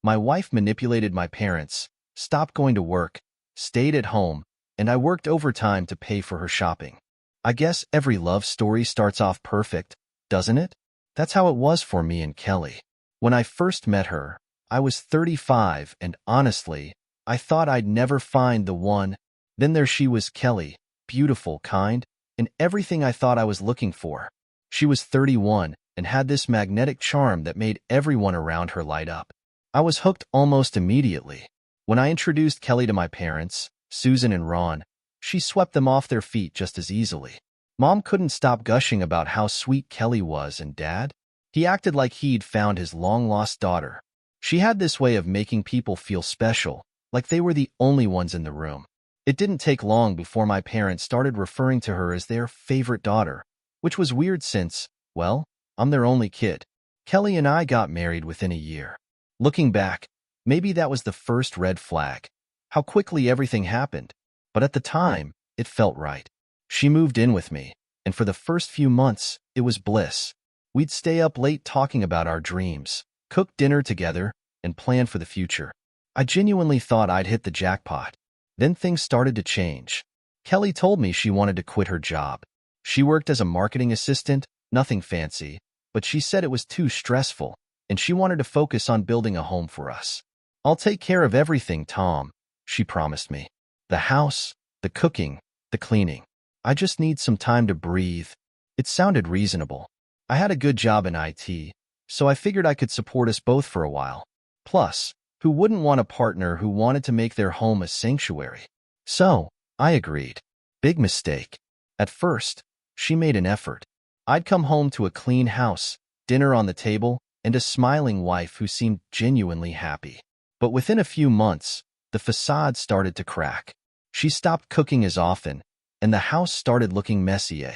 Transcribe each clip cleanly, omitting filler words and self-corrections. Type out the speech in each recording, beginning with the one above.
My wife manipulated my parents, stopped going to work, stayed at home, and I worked overtime to pay for her shopping. I guess every love story starts off perfect, doesn't it? That's how it was for me and Kelly. When I first met her, I was 35, and honestly, I thought I'd never find the one. Then there she was, Kelly, beautiful, kind, and everything I thought I was looking for. She was 31 and had this magnetic charm that made everyone around her light up. I was hooked almost immediately. When I introduced Kelly to my parents, Susan and Ron, she swept them off their feet just as easily. Mom couldn't stop gushing about how sweet Kelly was, and Dad? He acted like he'd found his long-lost daughter. She had this way of making people feel special, like they were the only ones in the room. It didn't take long before my parents started referring to her as their favorite daughter, which was weird since, well, I'm their only kid. Kelly and I got married within a year. Looking back, maybe that was the first red flag. How quickly everything happened. But at the time, it felt right. She moved in with me, and for the first few months, it was bliss. We'd stay up late talking about our dreams, cook dinner together, and plan for the future. I genuinely thought I'd hit the jackpot. Then things started to change. Kelly told me she wanted to quit her job. She worked as a marketing assistant, nothing fancy, but she said it was too stressful, and she wanted to focus on building a home for us. "I'll take care of everything, Tom," she promised me. "The house, the cooking, the cleaning. I just need some time to breathe." It sounded reasonable. I had a good job in IT, so I figured I could support us both for a while. Plus, who wouldn't want a partner who wanted to make their home a sanctuary? So, I agreed. Big mistake. At first, she made an effort. I'd come home to a clean house, dinner on the table, and a smiling wife who seemed genuinely happy. But within a few months, the facade started to crack. She stopped cooking as often, and the house started looking messy.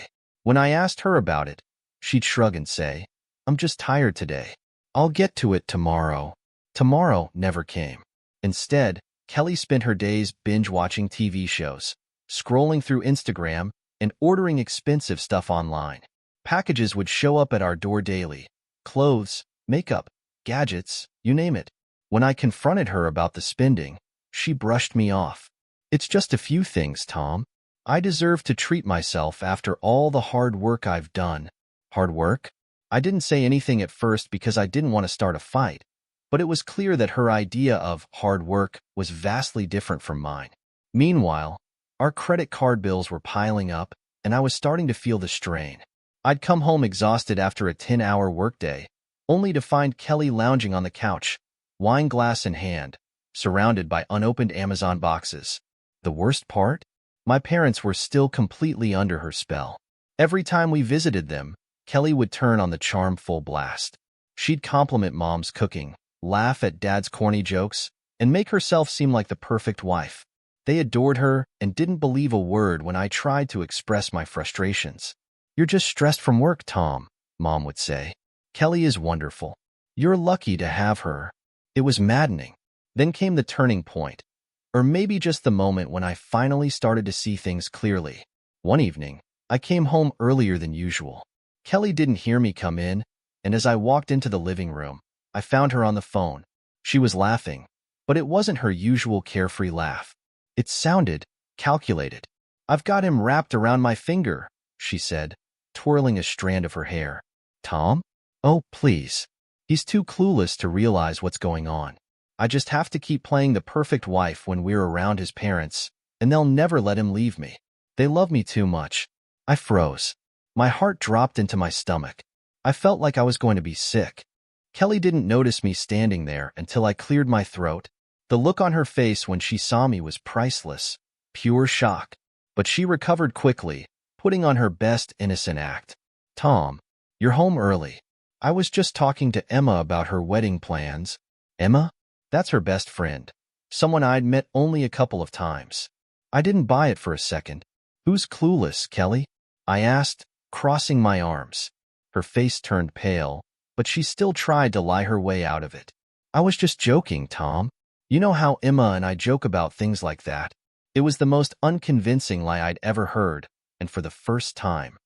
When I asked her about it, she'd shrug and say, "I'm just tired today. I'll get to it tomorrow." Tomorrow never came. Instead, Kelly spent her days binge-watching TV shows, scrolling through Instagram, and ordering expensive stuff online. Packages would show up at our door daily. Clothes, makeup, gadgets, you name it. When I confronted her about the spending, she brushed me off. "It's just a few things, Tom. I deserve to treat myself after all the hard work I've done." Hard work? I didn't say anything at first because I didn't want to start a fight, but it was clear that her idea of hard work was vastly different from mine. Meanwhile, our credit card bills were piling up, and I was starting to feel the strain. I'd come home exhausted after a 10-hour workday, only to find Kelly lounging on the couch, wine glass in hand, surrounded by unopened Amazon boxes. The worst part? My parents were still completely under her spell. Every time we visited them, Kelly would turn on the charm full blast. She'd compliment Mom's cooking, laugh at Dad's corny jokes, and make herself seem like the perfect wife. They adored her and didn't believe a word when I tried to express my frustrations. "You're just stressed from work, Tom," Mom would say. "Kelly is wonderful. You're lucky to have her." It was maddening. Then came the turning point, or maybe just the moment when I finally started to see things clearly. One evening, I came home earlier than usual. Kelly didn't hear me come in, and as I walked into the living room, I found her on the phone. She was laughing, but it wasn't her usual carefree laugh. It sounded calculated. "I've got him wrapped around my finger," she said, twirling a strand of her hair. "Tom? Oh, please. He's too clueless to realize what's going on. I just have to keep playing the perfect wife when we're around his parents, and they'll never let him leave me. They love me too much." I froze. My heart dropped into my stomach. I felt like I was going to be sick. Kelly didn't notice me standing there until I cleared my throat. The look on her face when she saw me was priceless, pure shock. But she recovered quickly, putting on her best innocent act. "Tom, you're home early. I was just talking to Emma about her wedding plans." "Emma?" That's her best friend, someone I'd met only a couple of times. I didn't buy it for a second. "Who's clueless, Kelly?" I asked, crossing my arms. Her face turned pale, but she still tried to lie her way out of it. "I was just joking, Tom. You know how Emma and I joke about things like that." It was the most unconvincing lie I'd ever heard, and for the first time,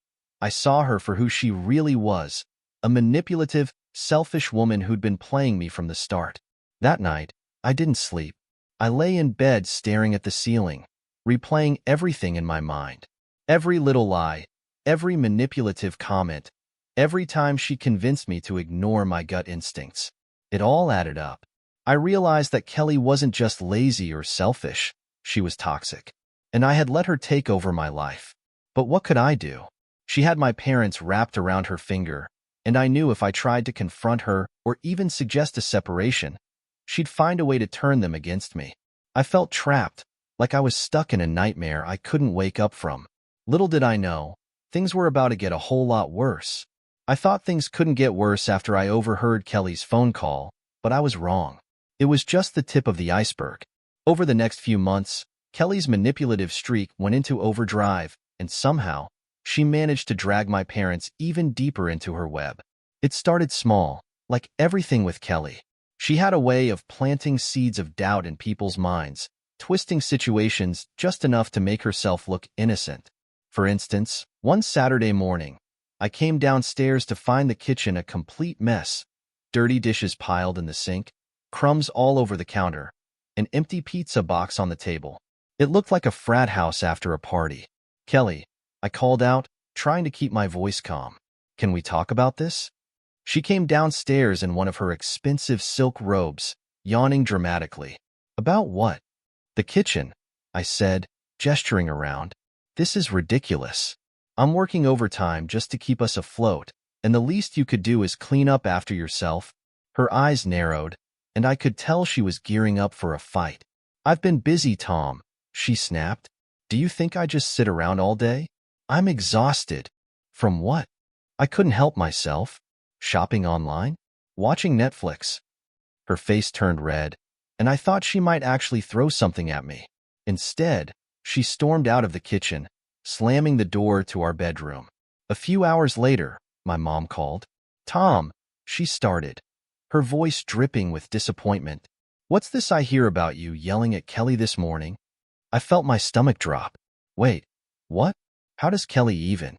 I saw her for who she really was, a manipulative, selfish woman who'd been playing me from the start. That night, I didn't sleep. I lay in bed staring at the ceiling, replaying everything in my mind. Every little lie, every manipulative comment, every time she convinced me to ignore my gut instincts. It all added up. I realized that Kelly wasn't just lazy or selfish, she was toxic. And I had let her take over my life. But what could I do? She had my parents wrapped around her finger, and I knew if I tried to confront her or even suggest a separation, she'd find a way to turn them against me. I felt trapped, like I was stuck in a nightmare I couldn't wake up from. Little did I know, things were about to get a whole lot worse. I thought things couldn't get worse after I overheard Kelly's phone call, but I was wrong. It was just the tip of the iceberg. Over the next few months, Kelly's manipulative streak went into overdrive, and somehow, she managed to drag my parents even deeper into her web. It started small, like everything with Kelly. She had a way of planting seeds of doubt in people's minds, twisting situations just enough to make herself look innocent. For instance, one Saturday morning, I came downstairs to find the kitchen a complete mess. Dirty dishes piled in the sink, crumbs all over the counter, an empty pizza box on the table. It looked like a frat house after a party. "Kelly," I called out, trying to keep my voice calm. "Can we talk about this?" She came downstairs in one of her expensive silk robes, yawning dramatically. "About what?" "The kitchen," I said, gesturing around. "This is ridiculous. I'm working overtime just to keep us afloat, and the least you could do is clean up after yourself." Her eyes narrowed, and I could tell she was gearing up for a fight. "I've been busy, Tom," she snapped. "Do you think I just sit around all day? I'm exhausted." "From what?" I couldn't help myself. "Shopping online? Watching Netflix?" Her face turned red, and I thought she might actually throw something at me. Instead, she stormed out of the kitchen, slamming the door to our bedroom. A few hours later, my mom called. "Tom," she started, her voice dripping with disappointment. "What's this I hear about you yelling at Kelly this morning?" I felt my stomach drop. "Wait, what? How does Kelly even?"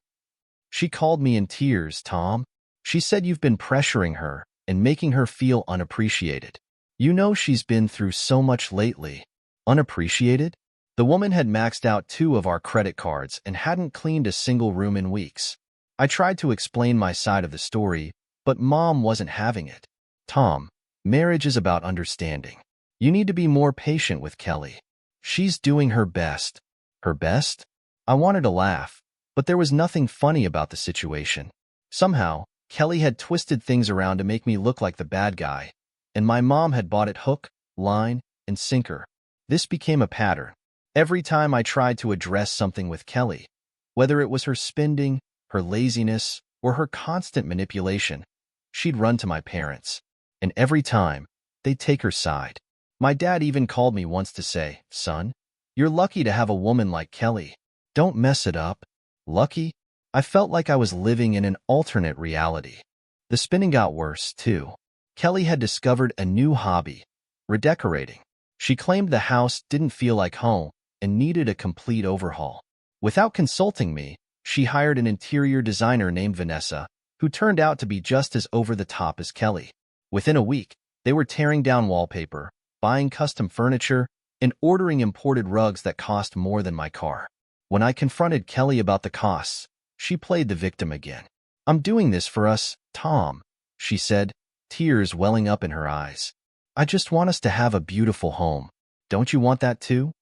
"She called me in tears, Tom. She said you've been pressuring her and making her feel unappreciated. You know she's been through so much lately." Unappreciated? The woman had maxed out 2 of our credit cards and hadn't cleaned a single room in weeks. I tried to explain my side of the story, but Mom wasn't having it. "Tom, marriage is about understanding. You need to be more patient with Kelly. She's doing her best." Her best? I wanted to laugh, but there was nothing funny about the situation. Somehow, Kelly had twisted things around to make me look like the bad guy, and my mom had bought it hook, line, and sinker. This became a pattern. Every time I tried to address something with Kelly, whether it was her spending, her laziness, or her constant manipulation, she'd run to my parents. And every time, they'd take her side. My dad even called me once to say, "Son, you're lucky to have a woman like Kelly. Don't mess it up." Lucky? I felt like I was living in an alternate reality. The spinning got worse, too. Kelly had discovered a new hobby, redecorating. She claimed the house didn't feel like home and needed a complete overhaul. Without consulting me, she hired an interior designer named Vanessa, who turned out to be just as over-the-top as Kelly. Within a week, they were tearing down wallpaper, buying custom furniture, and ordering imported rugs that cost more than my car. When I confronted Kelly about the costs, she played the victim again. "I'm doing this for us, Tom," she said, tears welling up in her eyes. "I just want us to have a beautiful home. Don't you want that too?"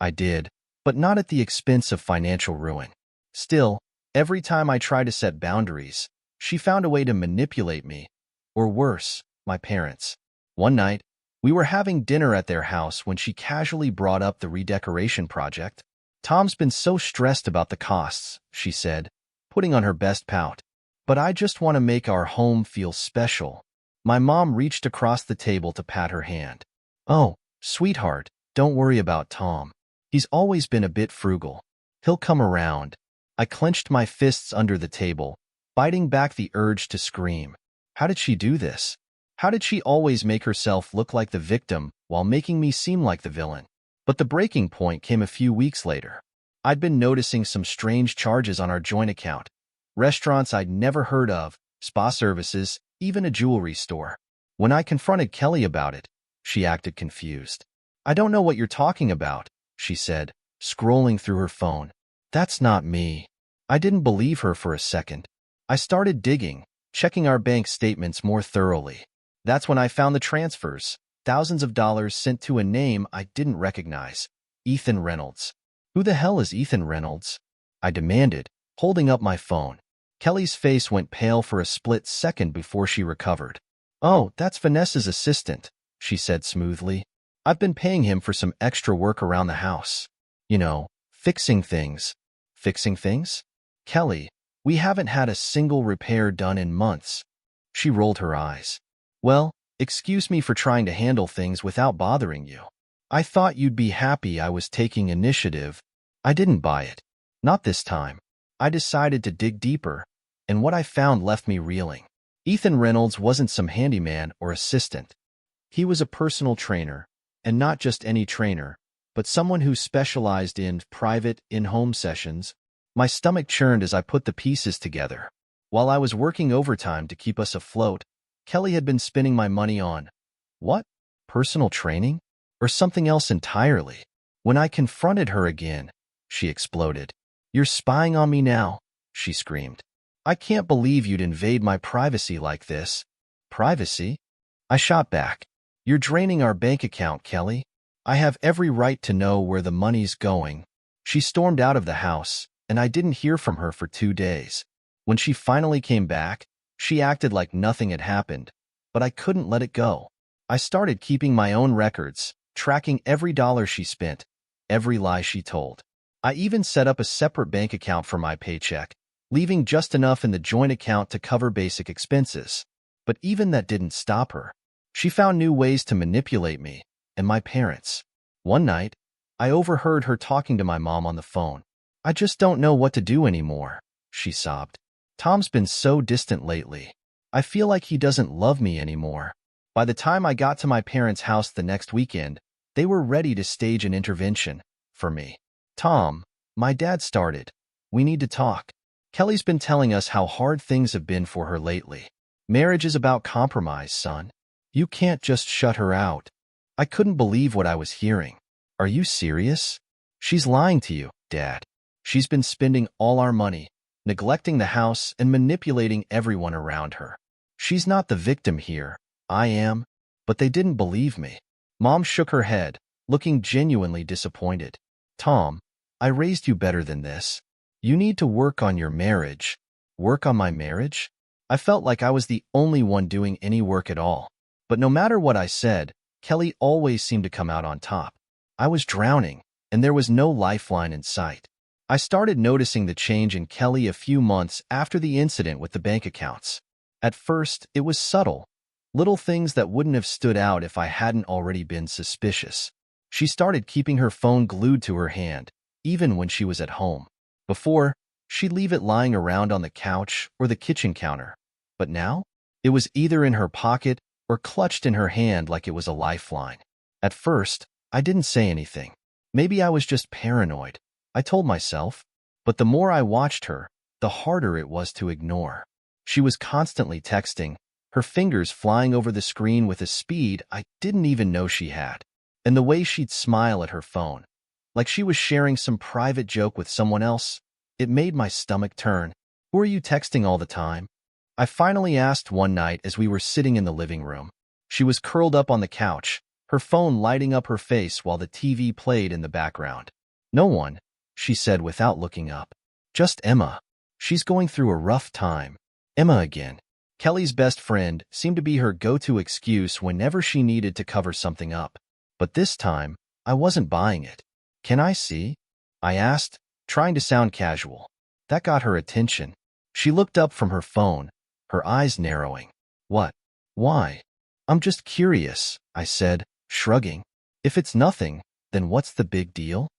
I did, but not at the expense of financial ruin. Still, every time I tried to set boundaries, she found a way to manipulate me, or worse, my parents. One night, we were having dinner at their house when she casually brought up the redecoration project. "Tom's been so stressed about the costs," she said, putting on her best pout. "But I just want to make our home feel special." My mom reached across the table to pat her hand. "Oh, sweetheart, don't worry about Tom. He's always been a bit frugal. He'll come around." I clenched my fists under the table, biting back the urge to scream. How did she do this? How did she always make herself look like the victim while making me seem like the villain? But the breaking point came a few weeks later. I'd been noticing some strange charges on our joint account. Restaurants I'd never heard of, spa services, even a jewelry store. When I confronted Kelly about it, She acted confused. I don't know what you're talking about, she said, scrolling through her phone. That's not me. I didn't believe her for a second. I started digging, checking our bank statements more thoroughly. That's when I found the transfers, thousands of dollars sent to a name I didn't recognize, Ethan Reynolds. Who the hell is Ethan Reynolds? I demanded, holding up my phone. Kelly's face went pale for a split second before she recovered. Oh, that's Vanessa's assistant, she said smoothly. I've been paying him for some extra work around the house. You know, fixing things. Fixing things? Kelly, we haven't had a single repair done in months. She rolled her eyes. Well, excuse me for trying to handle things without bothering you. I thought you'd be happy I was taking initiative. I didn't buy it. Not this time. I decided to dig deeper, and what I found left me reeling. Ethan Reynolds wasn't some handyman or assistant. He was a personal trainer, and not just any trainer, but someone who specialized in private, in-home sessions. My stomach churned as I put the pieces together. While I was working overtime to keep us afloat, Kelly had been spending my money on, what? Personal training? Or something else entirely? When I confronted her again, she exploded. You're spying on me now, she screamed. I can't believe you'd invade my privacy like this. Privacy? I shot back. You're draining our bank account, Kelly. I have every right to know where the money's going. She stormed out of the house, and I didn't hear from her for 2 days. When she finally came back, she acted like nothing had happened, but I couldn't let it go. I started keeping my own records, tracking every dollar she spent, every lie she told. I even set up a separate bank account for my paycheck, leaving just enough in the joint account to cover basic expenses. But even that didn't stop her. She found new ways to manipulate me and my parents. One night, I overheard her talking to my mom on the phone. I just don't know what to do anymore, she sobbed. Tom's been so distant lately. I feel like he doesn't love me anymore. By the time I got to my parents' house the next weekend, they were ready to stage an intervention for me. Tom, my dad started. We need to talk. Kelly's been telling us how hard things have been for her lately. Marriage is about compromise, son. You can't just shut her out. I couldn't believe what I was hearing. Are you serious? She's lying to you, Dad. She's been spending all our money, neglecting the house and manipulating everyone around her. She's not the victim here. I am. But they didn't believe me. Mom shook her head, looking genuinely disappointed. Tom, I raised you better than this. You need to work on your marriage. Work on my marriage? I felt like I was the only one doing any work at all. But no matter what I said, Kelly always seemed to come out on top. I was drowning, and there was no lifeline in sight. I started noticing the change in Kelly a few months after the incident with the bank accounts. At first, it was subtle, little things that wouldn't have stood out if I hadn't already been suspicious. She started keeping her phone glued to her hand, even when she was at home. Before, she'd leave it lying around on the couch or the kitchen counter. But now, it was either in her pocket or clutched in her hand like it was a lifeline. At first, I didn't say anything. Maybe I was just paranoid, I told myself. But the more I watched her, the harder it was to ignore. She was constantly texting, her fingers flying over the screen with a speed I didn't even know she had. And the way she'd smile at her phone, like she was sharing some private joke with someone else, it made my stomach turn. Who are you texting all the time? I finally asked one night as we were sitting in the living room. She was curled up on the couch, her phone lighting up her face while the TV played in the background. No one, she said without looking up. Just Emma. She's going through a rough time. Emma again. Kelly's best friend seemed to be her go-to excuse whenever she needed to cover something up. But this time, I wasn't buying it. Can I see? I asked, trying to sound casual. That got her attention. She looked up from her phone, her eyes narrowing. What? Why? I'm just curious, I said, shrugging. If it's nothing, then what's the big deal?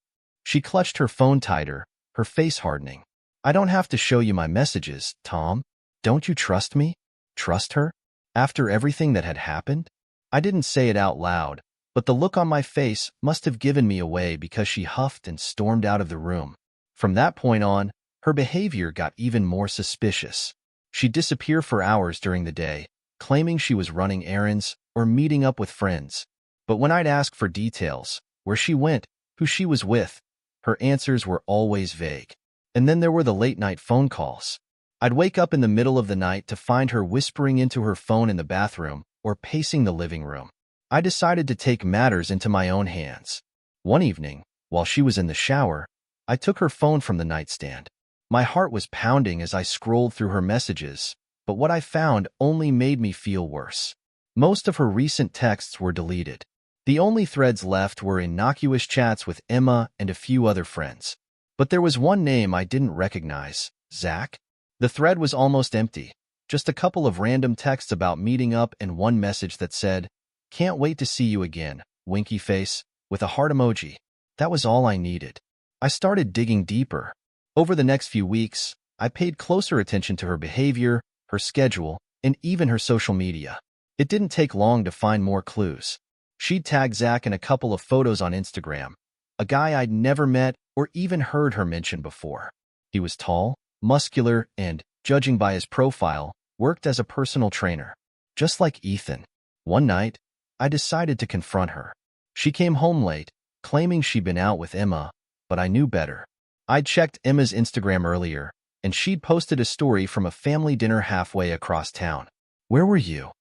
She clutched her phone tighter, her face hardening. I don't have to show you my messages, Tom. Don't you trust me? Trust her? After everything that had happened? I didn't say it out loud, but the look on my face must have given me away because she huffed and stormed out of the room. From that point on, her behavior got even more suspicious. She'd disappear for hours during the day, claiming she was running errands or meeting up with friends. But when I'd ask for details, where she went, who she was with, her answers were always vague. And then there were the late-night phone calls. I'd wake up in the middle of the night to find her whispering into her phone in the bathroom or pacing the living room. I decided to take matters into my own hands. One evening, while she was in the shower, I took her phone from the nightstand. My heart was pounding as I scrolled through her messages, but what I found only made me feel worse. Most of her recent texts were deleted. The only threads left were innocuous chats with Emma and a few other friends. But there was one name I didn't recognize, Zach. The thread was almost empty, just a couple of random texts about meeting up and one message that said, "Can't wait to see you again, winky face," with a heart emoji. That was all I needed. I started digging deeper. Over the next few weeks, I paid closer attention to her behavior, her schedule, and even her social media. It didn't take long to find more clues. She'd tagged Zach in a couple of photos on Instagram, a guy I'd never met or even heard her mention before. He was tall, muscular, and, judging by his profile, worked as a personal trainer. Just like Ethan. One night, I decided to confront her. She came home late, claiming she'd been out with Emma, but I knew better. I'd checked Emma's Instagram earlier, and she'd posted a story from a family dinner halfway across town. "Where were you?"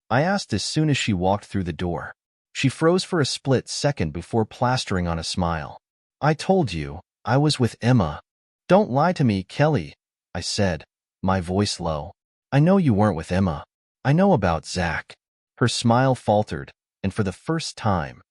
I asked as soon as she walked through the door. She froze for a split second before plastering on a smile. "I told you, I was with Emma." "Don't lie to me, Kelly," I said, my voice low. "I know you weren't with Emma. I know about Zach." Her smile faltered, and for the first time,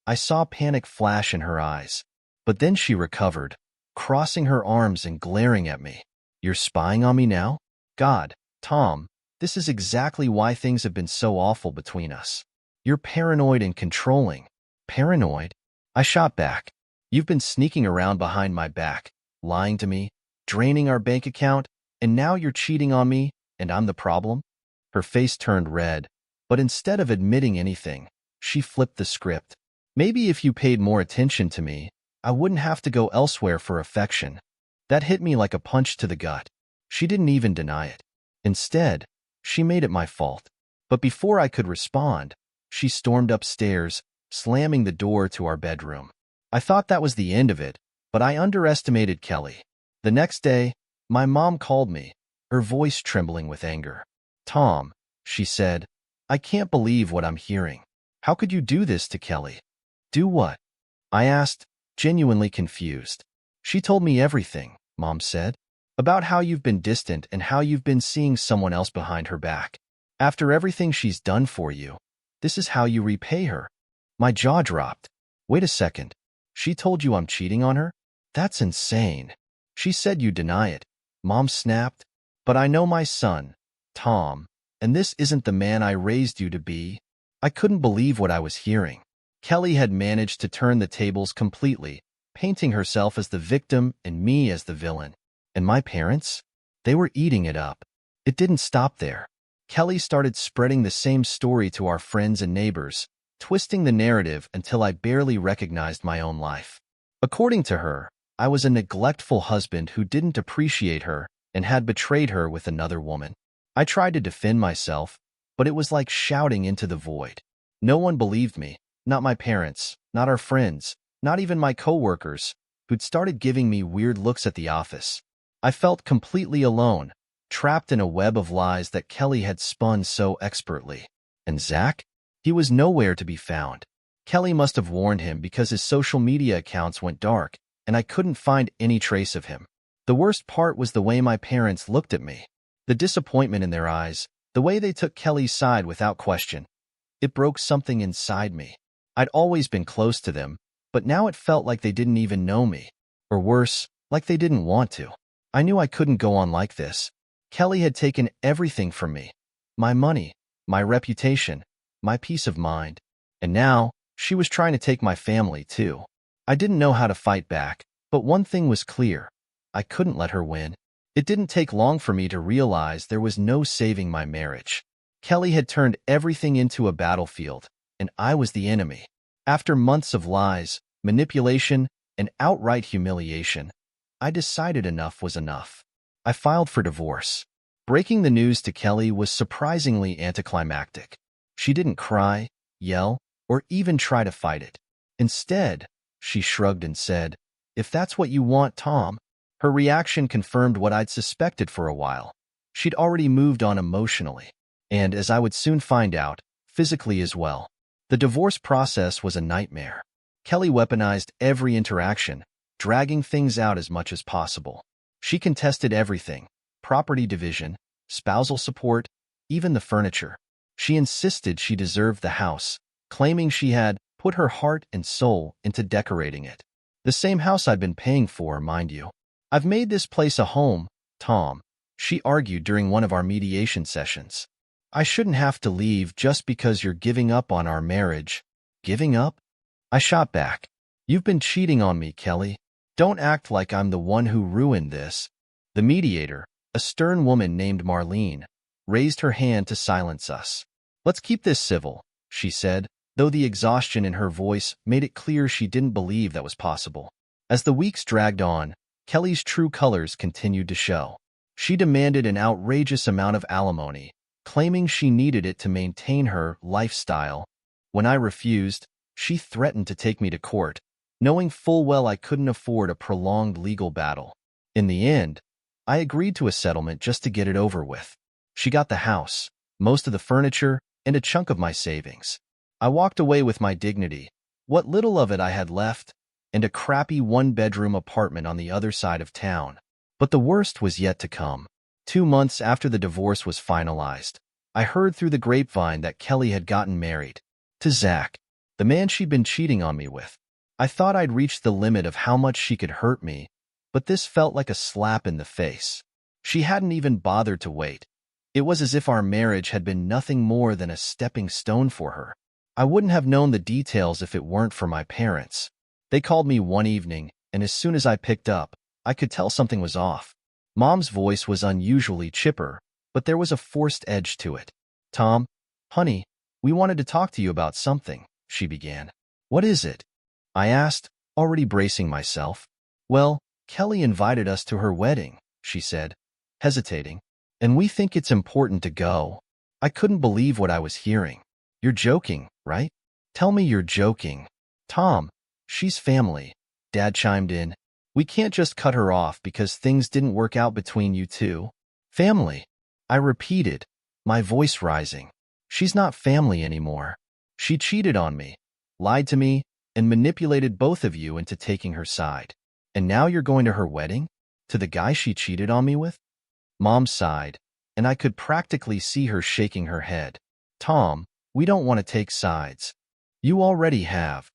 I saw panic flash in her eyes. But then she recovered, crossing her arms and glaring at me. "You're spying on me now? God, Tom, this is exactly why things have been so awful between us. You're paranoid and controlling." "Paranoid?" I shot back. "You've been sneaking around behind my back, lying to me, draining our bank account, and now you're cheating on me, and I'm the problem?" Her face turned red, but instead of admitting anything, she flipped the script. "Maybe if you paid more attention to me, I wouldn't have to go elsewhere for affection." That hit me like a punch to the gut. She didn't even deny it. Instead, she made it my fault. But before I could respond, she stormed upstairs, slamming the door to our bedroom. I thought that was the end of it, but I underestimated Kelly. The next day, my mom called me, her voice trembling with anger. "Tom," she said, "I can't believe what I'm hearing. How could you do this to Kelly?" "Do what?" I asked, genuinely confused. "She told me everything," Mom said, "about how you've been distant and how you've been seeing someone else behind her back. After everything she's done for you, this is how you repay her." My jaw dropped. "Wait a second. She told you I'm cheating on her? That's insane." "She said you deny it," Mom snapped. "But I know my son, Tom, and this isn't the man I raised you to be." I couldn't believe what I was hearing. Kelly had managed to turn the tables completely, painting herself as the victim and me as the villain. And my parents? They were eating it up. It didn't stop there. Kelly started spreading the same story to our friends and neighbors, twisting the narrative until I barely recognized my own life. According to her, I was a neglectful husband who didn't appreciate her and had betrayed her with another woman. I tried to defend myself, but it was like shouting into the void. No one believed me, not my parents, not our friends, not even my coworkers, who'd started giving me weird looks at the office. I felt completely alone, trapped in a web of lies that Kelly had spun so expertly. And Zach? He was nowhere to be found. Kelly must have warned him because his social media accounts went dark, and I couldn't find any trace of him. The worst part was the way my parents looked at me. The disappointment in their eyes, the way they took Kelly's side without question. It broke something inside me. I'd always been close to them, but now it felt like they didn't even know me. Or worse, like they didn't want to. I knew I couldn't go on like this. Kelly had taken everything from me. My money, my reputation, my peace of mind. And now, she was trying to take my family too. I didn't know how to fight back, but one thing was clear. I couldn't let her win. It didn't take long for me to realize there was no saving my marriage. Kelly had turned everything into a battlefield, and I was the enemy. After months of lies, manipulation, and outright humiliation, I decided enough was enough. I filed for divorce. Breaking the news to Kelly was surprisingly anticlimactic. She didn't cry, yell, or even try to fight it. Instead, she shrugged and said, "If that's what you want, Tom." Her reaction confirmed what I'd suspected for a while. She'd already moved on emotionally, and as I would soon find out, physically as well. The divorce process was a nightmare. Kelly weaponized every interaction, dragging things out as much as possible. She contested everything: property division, spousal support, even the furniture. She insisted she deserved the house, claiming she had put her heart and soul into decorating it. The same house I'd been paying for, mind you. "I've made this place a home, Tom," she argued during one of our mediation sessions. "I shouldn't have to leave just because you're giving up on our marriage." Giving up? I shot back. "You've been cheating on me, Kelly. Don't act like I'm the one who ruined this." The mediator, a stern woman named Marlene, raised her hand to silence us. "Let's keep this civil," she said, though the exhaustion in her voice made it clear she didn't believe that was possible. As the weeks dragged on, Kelly's true colors continued to show. She demanded an outrageous amount of alimony, claiming she needed it to maintain her lifestyle. When I refused, she threatened to take me to court, knowing full well I couldn't afford a prolonged legal battle. In the end, I agreed to a settlement just to get it over with. She got the house, most of the furniture, and a chunk of my savings. I walked away with my dignity, what little of it I had left, and a crappy one-bedroom apartment on the other side of town. But the worst was yet to come. 2 months after the divorce was finalized, I heard through the grapevine that Kelly had gotten married. To Zach, the man she'd been cheating on me with. I thought I'd reached the limit of how much she could hurt me, but this felt like a slap in the face. She hadn't even bothered to wait. It was as if our marriage had been nothing more than a stepping stone for her. I wouldn't have known the details if it weren't for my parents. They called me one evening, and as soon as I picked up, I could tell something was off. Mom's voice was unusually chipper, but there was a forced edge to it. "Tom, honey, we wanted to talk to you about something," she began. "What is it?" I asked, already bracing myself. "Well, Kelly invited us to her wedding," she said, hesitating, "and we think it's important to go." I couldn't believe what I was hearing. "You're joking, right? Tell me you're joking." "Tom, she's family," Dad chimed in. "We can't just cut her off because things didn't work out between you two." "Family?" I repeated, my voice rising. "She's not family anymore. She cheated on me, lied to me, and manipulated both of you into taking her side. And now you're going to her wedding? To the guy she cheated on me with?" Mom sighed, and I could practically see her shaking her head. "Tom, we don't want to take sides." "You already have,"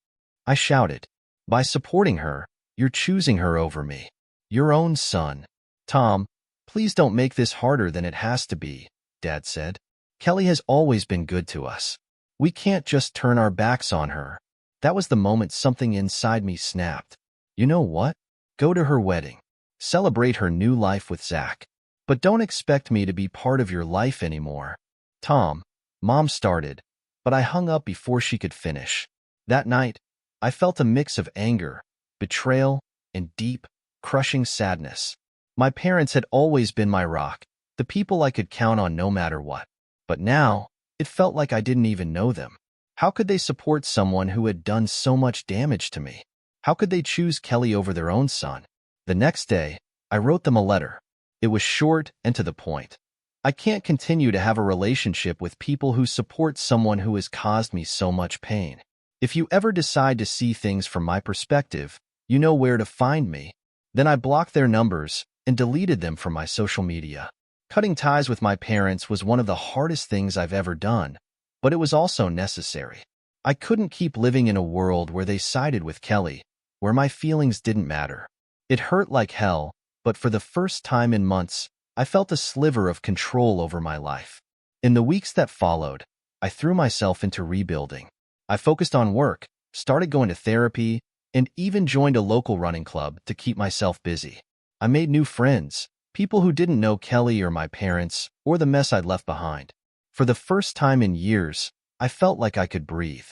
I shouted. "By supporting her, you're choosing her over me. Your own son." "Tom, please don't make this harder than it has to be," Dad said. "Kelly has always been good to us. We can't just turn our backs on her." That was the moment something inside me snapped. "You know what? Go to her wedding. Celebrate her new life with Zach. But don't expect me to be part of your life anymore." "Tom," Mom started, but I hung up before she could finish. That night, I felt a mix of anger, betrayal, and deep, crushing sadness. My parents had always been my rock, the people I could count on no matter what. But now, it felt like I didn't even know them. How could they support someone who had done so much damage to me? How could they choose Kelly over their own son? The next day, I wrote them a letter. It was short and to the point. "I can't continue to have a relationship with people who support someone who has caused me so much pain. If you ever decide to see things from my perspective, you know where to find me." Then I blocked their numbers and deleted them from my social media. Cutting ties with my parents was one of the hardest things I've ever done, but it was also necessary. I couldn't keep living in a world where they sided with Kelly, where my feelings didn't matter. It hurt like hell, but for the first time in months, I felt a sliver of control over my life. In the weeks that followed, I threw myself into rebuilding. I focused on work, started going to therapy, and even joined a local running club to keep myself busy. I made new friends, people who didn't know Kelly or my parents or the mess I'd left behind. For the first time in years, I felt like I could breathe.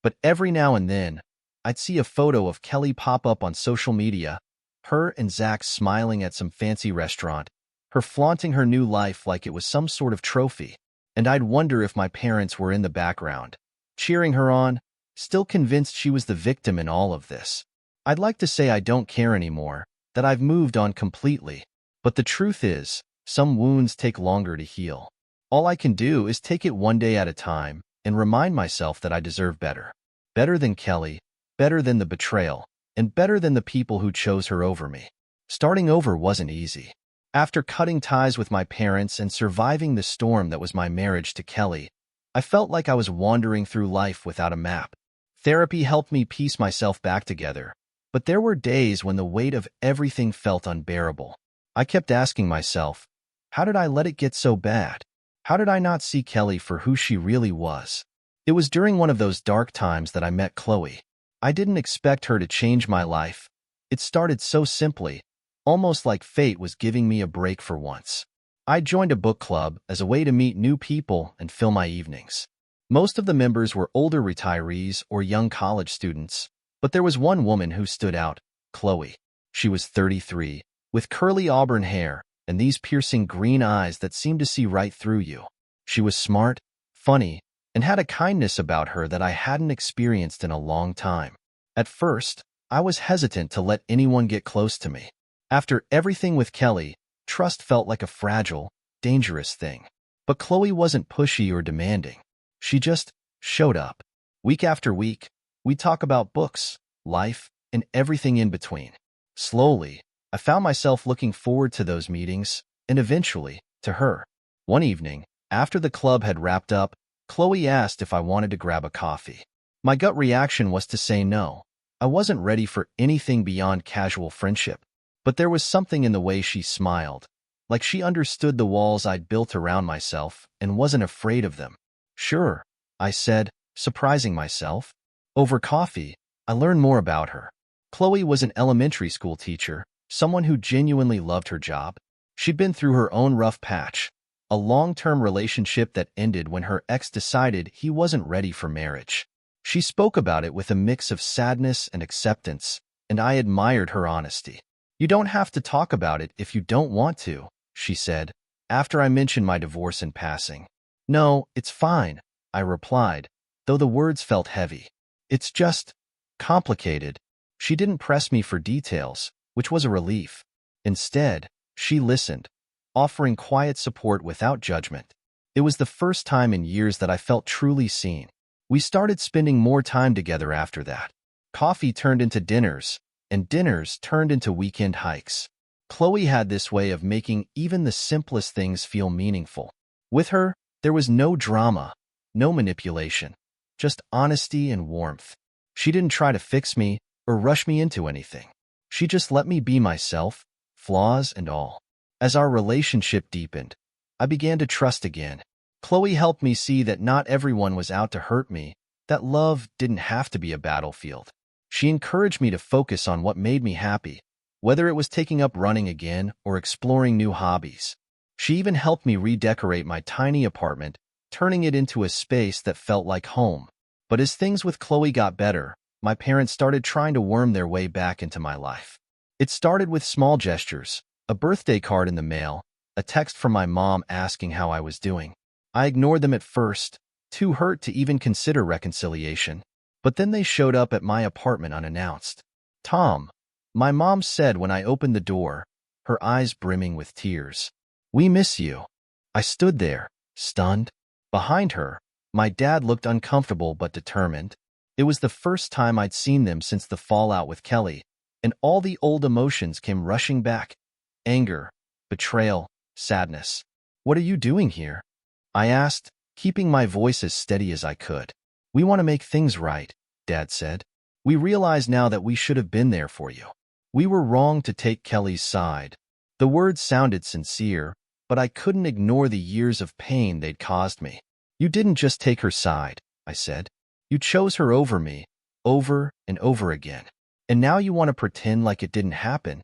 But every now and then, I'd see a photo of Kelly pop up on social media, her and Zach smiling at some fancy restaurant, her flaunting her new life like it was some sort of trophy, and I'd wonder if my parents were in the background, cheering her on, still convinced she was the victim in all of this. I'd like to say I don't care anymore, that I've moved on completely. But the truth is, some wounds take longer to heal. All I can do is take it one day at a time and remind myself that I deserve better. Better than Kelly, better than the betrayal, and better than the people who chose her over me. Starting over wasn't easy. After cutting ties with my parents and surviving the storm that was my marriage to Kelly, I felt like I was wandering through life without a map. Therapy helped me piece myself back together, but there were days when the weight of everything felt unbearable. I kept asking myself, how did I let it get so bad? How did I not see Kelly for who she really was? It was during one of those dark times that I met Chloe. I didn't expect her to change my life. It started so simply, almost like fate was giving me a break for once. I joined a book club as a way to meet new people and fill my evenings. Most of the members were older retirees or young college students, but there was one woman who stood out, Chloe. She was 33, with curly auburn hair and these piercing green eyes that seemed to see right through you. She was smart, funny, and had a kindness about her that I hadn't experienced in a long time. At first, I was hesitant to let anyone get close to me. After everything with Kelly, trust felt like a fragile, dangerous thing. But Chloe wasn't pushy or demanding. She just showed up. Week after week, we'd talk about books, life, and everything in between. Slowly, I found myself looking forward to those meetings, and eventually, to her. One evening, after the club had wrapped up, Chloe asked if I wanted to grab a coffee. My gut reaction was to say no. I wasn't ready for anything beyond casual friendship. But there was something in the way she smiled, like she understood the walls I'd built around myself and wasn't afraid of them. Sure, I said, surprising myself. Over coffee, I learned more about her. Chloe was an elementary school teacher, someone who genuinely loved her job. She'd been through her own rough patch, a long-term relationship that ended when her ex decided he wasn't ready for marriage. She spoke about it with a mix of sadness and acceptance, and I admired her honesty. You don't have to talk about it if you don't want to, she said, after I mentioned my divorce in passing. No, it's fine, I replied, though the words felt heavy. It's just complicated. She didn't press me for details, which was a relief. Instead, she listened, offering quiet support without judgment. It was the first time in years that I felt truly seen. We started spending more time together after that. Coffee turned into dinners, and dinners turned into weekend hikes. Chloe had this way of making even the simplest things feel meaningful. With her, there was no drama, no manipulation, just honesty and warmth. She didn't try to fix me or rush me into anything. She just let me be myself, flaws and all. As our relationship deepened, I began to trust again. Chloe helped me see that not everyone was out to hurt me, that love didn't have to be a battlefield. She encouraged me to focus on what made me happy, whether it was taking up running again or exploring new hobbies. She even helped me redecorate my tiny apartment, turning it into a space that felt like home. But as things with Chloe got better, my parents started trying to worm their way back into my life. It started with small gestures, a birthday card in the mail, a text from my mom asking how I was doing. I ignored them at first, too hurt to even consider reconciliation. But then they showed up at my apartment unannounced. Tom, my mom said when I opened the door, her eyes brimming with tears. We miss you. I stood there, stunned. Behind her, my dad looked uncomfortable but determined. It was the first time I'd seen them since the fallout with Kelly, and all the old emotions came rushing back. Anger, betrayal, sadness. What are you doing here? I asked, keeping my voice as steady as I could. We want to make things right, Dad said. We realize now that we should have been there for you. We were wrong to take Kelly's side. The words sounded sincere, but I couldn't ignore the years of pain they'd caused me. You didn't just take her side, I said. You chose her over me, over and over again. And now you want to pretend like it didn't happen.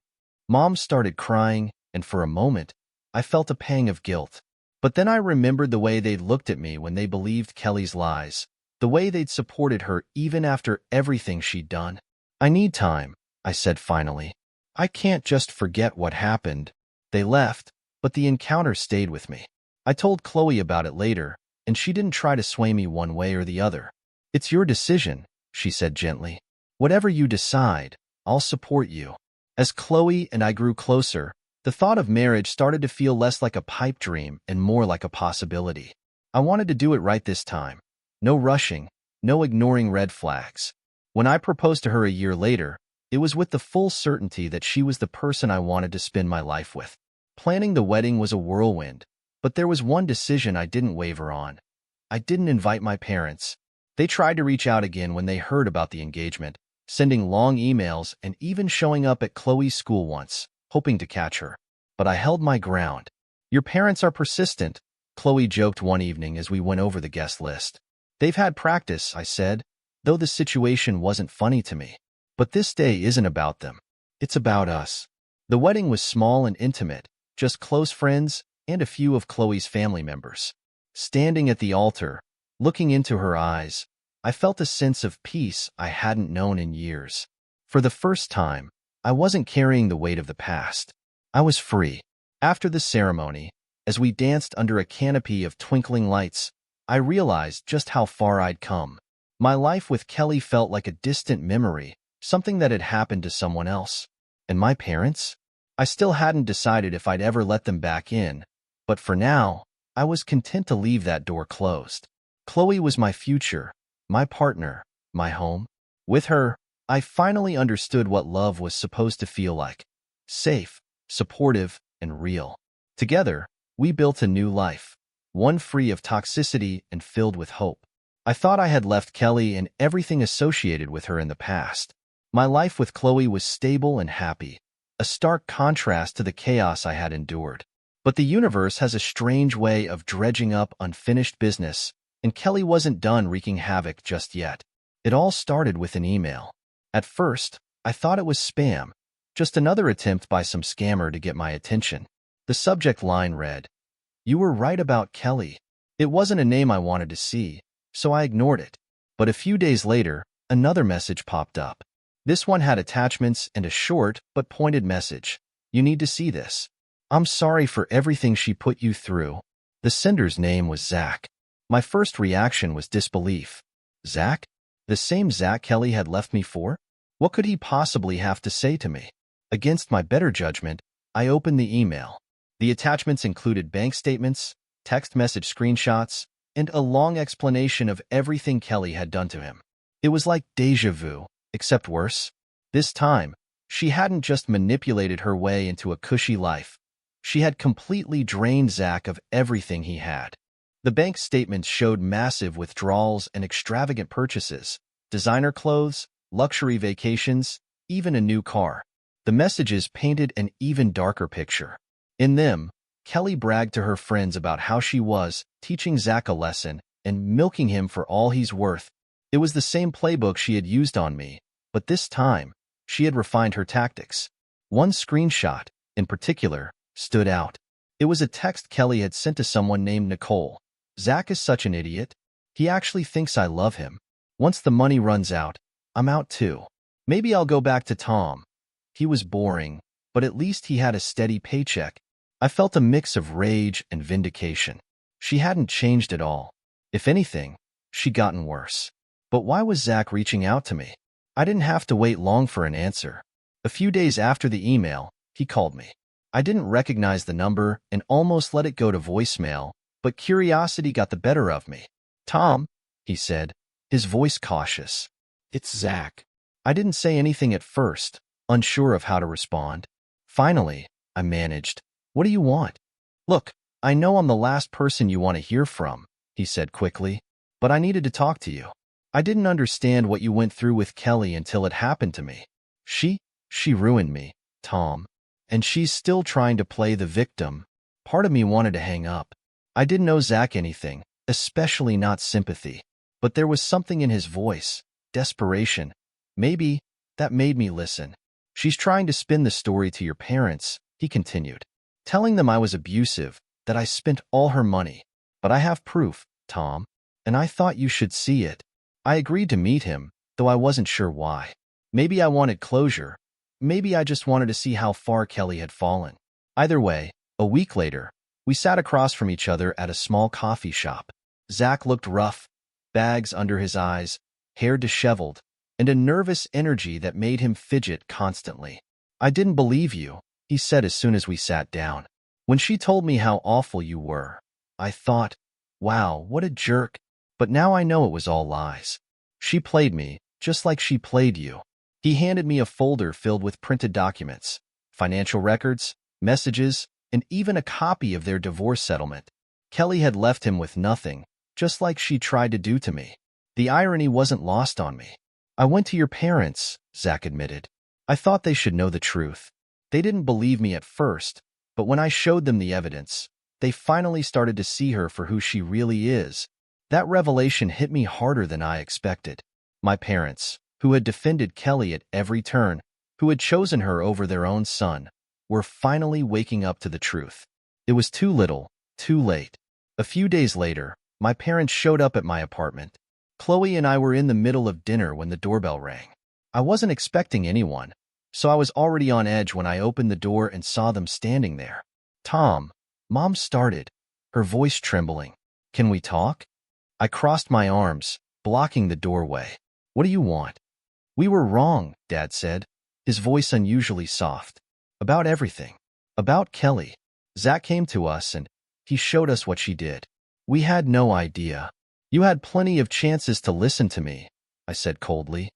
Mom started crying, and for a moment, I felt a pang of guilt. But then I remembered the way they'd looked at me when they believed Kelly's lies, the way they'd supported her even after everything she'd done. I need time, I said finally. I can't just forget what happened. They left, but the encounter stayed with me. I told Chloe about it later, and she didn't try to sway me one way or the other. It's your decision, she said gently. Whatever you decide, I'll support you. As Chloe and I grew closer, the thought of marriage started to feel less like a pipe dream and more like a possibility. I wanted to do it right this time. No rushing, no ignoring red flags. When I proposed to her a year later, it was with the full certainty that she was the person I wanted to spend my life with. Planning the wedding was a whirlwind, but there was one decision I didn't waver on. I didn't invite my parents. They tried to reach out again when they heard about the engagement, sending long emails and even showing up at Chloe's school once, hoping to catch her. But I held my ground. Your parents are persistent, Chloe joked one evening as we went over the guest list. They've had practice, I said, though the situation wasn't funny to me. But this day isn't about them. It's about us. The wedding was small and intimate, just close friends and a few of Chloe's family members. Standing at the altar, looking into her eyes, I felt a sense of peace I hadn't known in years. For the first time, I wasn't carrying the weight of the past. I was free. After the ceremony, as we danced under a canopy of twinkling lights, I realized just how far I'd come. My life with Kelly felt like a distant memory, something that had happened to someone else. And my parents? I still hadn't decided if I'd ever let them back in, but for now, I was content to leave that door closed. Chloe was my future, my partner, my home. With her, I finally understood what love was supposed to feel like. Safe, supportive, and real. Together, we built a new life, one free of toxicity and filled with hope. I thought I had left Kelly and everything associated with her in the past. My life with Chloe was stable and happy, a stark contrast to the chaos I had endured. But the universe has a strange way of dredging up unfinished business, and Kelly wasn't done wreaking havoc just yet. It all started with an email. At first, I thought it was spam, just another attempt by some scammer to get my attention. The subject line read, "You were right about Kelly." It wasn't a name I wanted to see, so I ignored it. But a few days later, another message popped up. This one had attachments and a short but pointed message. "You need to see this. I'm sorry for everything she put you through." The sender's name was Zach. My first reaction was disbelief. Zach? The same Zach Kelly had left me for? What could he possibly have to say to me? Against my better judgment, I opened the email. The attachments included bank statements, text message screenshots, and a long explanation of everything Kelly had done to him. It was like déjà vu, except worse. This time, she hadn't just manipulated her way into a cushy life. She had completely drained Zach of everything he had. The bank statements showed massive withdrawals and extravagant purchases, designer clothes, luxury vacations, even a new car. The messages painted an even darker picture. In them, Kelly bragged to her friends about how she was teaching Zach a lesson and milking him for all he's worth. It was the same playbook she had used on me, but this time, she had refined her tactics. One screenshot, in particular, stood out. It was a text Kelly had sent to someone named Nicole. "Zach is such an idiot. He actually thinks I love him. Once the money runs out, I'm out too. Maybe I'll go back to Tom. He was boring, but at least he had a steady paycheck." I felt a mix of rage and vindication. She hadn't changed at all. If anything, she'd gotten worse. But why was Zach reaching out to me? I didn't have to wait long for an answer. A few days after the email, he called me. I didn't recognize the number and almost let it go to voicemail, but curiosity got the better of me. "Tom," he said, his voice cautious. "It's Zach." I didn't say anything at first, unsure of how to respond. Finally, I managed. "What do you want?" "Look, I know I'm the last person you want to hear from," he said quickly, "but I needed to talk to you. I didn't understand what you went through with Kelly until it happened to me. She ruined me, Tom. And she's still trying to play the victim." Part of me wanted to hang up. I didn't owe Zach anything, especially not sympathy. But there was something in his voice, desperation. Maybe that made me listen. "She's trying to spin the story to your parents," he continued, "telling them I was abusive, that I spent all her money. But I have proof, Tom, and I thought you should see it." I agreed to meet him, though I wasn't sure why. Maybe I wanted closure. Maybe I just wanted to see how far Kelly had fallen. Either way, a week later, we sat across from each other at a small coffee shop. Zach looked rough, bags under his eyes, hair disheveled, and a nervous energy that made him fidget constantly. "I didn't believe you," he said as soon as we sat down. "When she told me how awful you were, I thought, wow, what a jerk. But now I know it was all lies. She played me, just like she played you." He handed me a folder filled with printed documents, financial records, messages, and even a copy of their divorce settlement. Kelly had left him with nothing, just like she tried to do to me. The irony wasn't lost on me. "I went to your parents," Zach admitted. "I thought they should know the truth. They didn't believe me at first, but when I showed them the evidence, they finally started to see her for who she really is. That revelation hit me harder than I expected. My parents, who had defended Kelly at every turn, who had chosen her over their own son, were finally waking up to the truth. It was too little, too late." A few days later, my parents showed up at my apartment. Chloe and I were in the middle of dinner when the doorbell rang. I wasn't expecting anyone, so I was already on edge when I opened the door and saw them standing there. "Tom," Mom started, her voice trembling. "Can we talk?" I crossed my arms, blocking the doorway. "What do you want?" "We were wrong," Dad said, his voice unusually soft. "About everything. About Kelly. Zach came to us and he showed us what she did. We had no idea. You had plenty of chances to listen to me," I said coldly.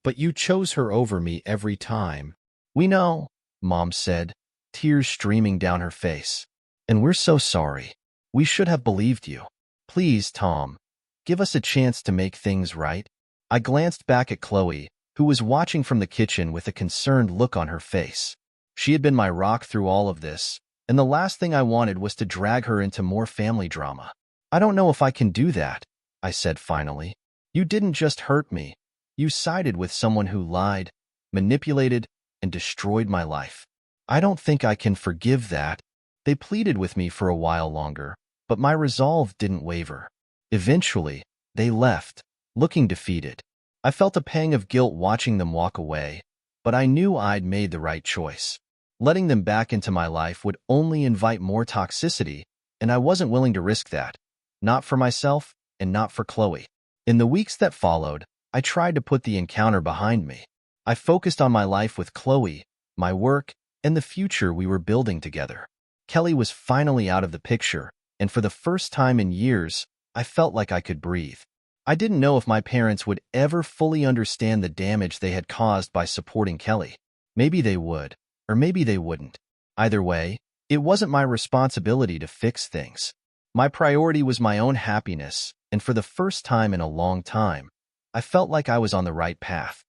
"But you chose her over me every time." "We know," Mom said, tears streaming down her face. "And we're so sorry. We should have believed you. Please, Tom, give us a chance to make things right." I glanced back at Chloe, who was watching from the kitchen with a concerned look on her face. She had been my rock through all of this, and the last thing I wanted was to drag her into more family drama. "I don't know if I can do that," I said finally. "You didn't just hurt me. You sided with someone who lied, manipulated, and destroyed my life. I don't think I can forgive that." They pleaded with me for a while longer, but my resolve didn't waver. Eventually, they left, looking defeated. I felt a pang of guilt watching them walk away, but I knew I'd made the right choice. Letting them back into my life would only invite more toxicity, and I wasn't willing to risk that. Not for myself, and not for Chloe. In the weeks that followed, I tried to put the encounter behind me. I focused on my life with Chloe, my work, and the future we were building together. Kelly was finally out of the picture, and for the first time in years, I felt like I could breathe. I didn't know if my parents would ever fully understand the damage they had caused by supporting Kelly. Maybe they would, or maybe they wouldn't. Either way, it wasn't my responsibility to fix things. My priority was my own happiness, and for the first time in a long time, I felt like I was on the right path.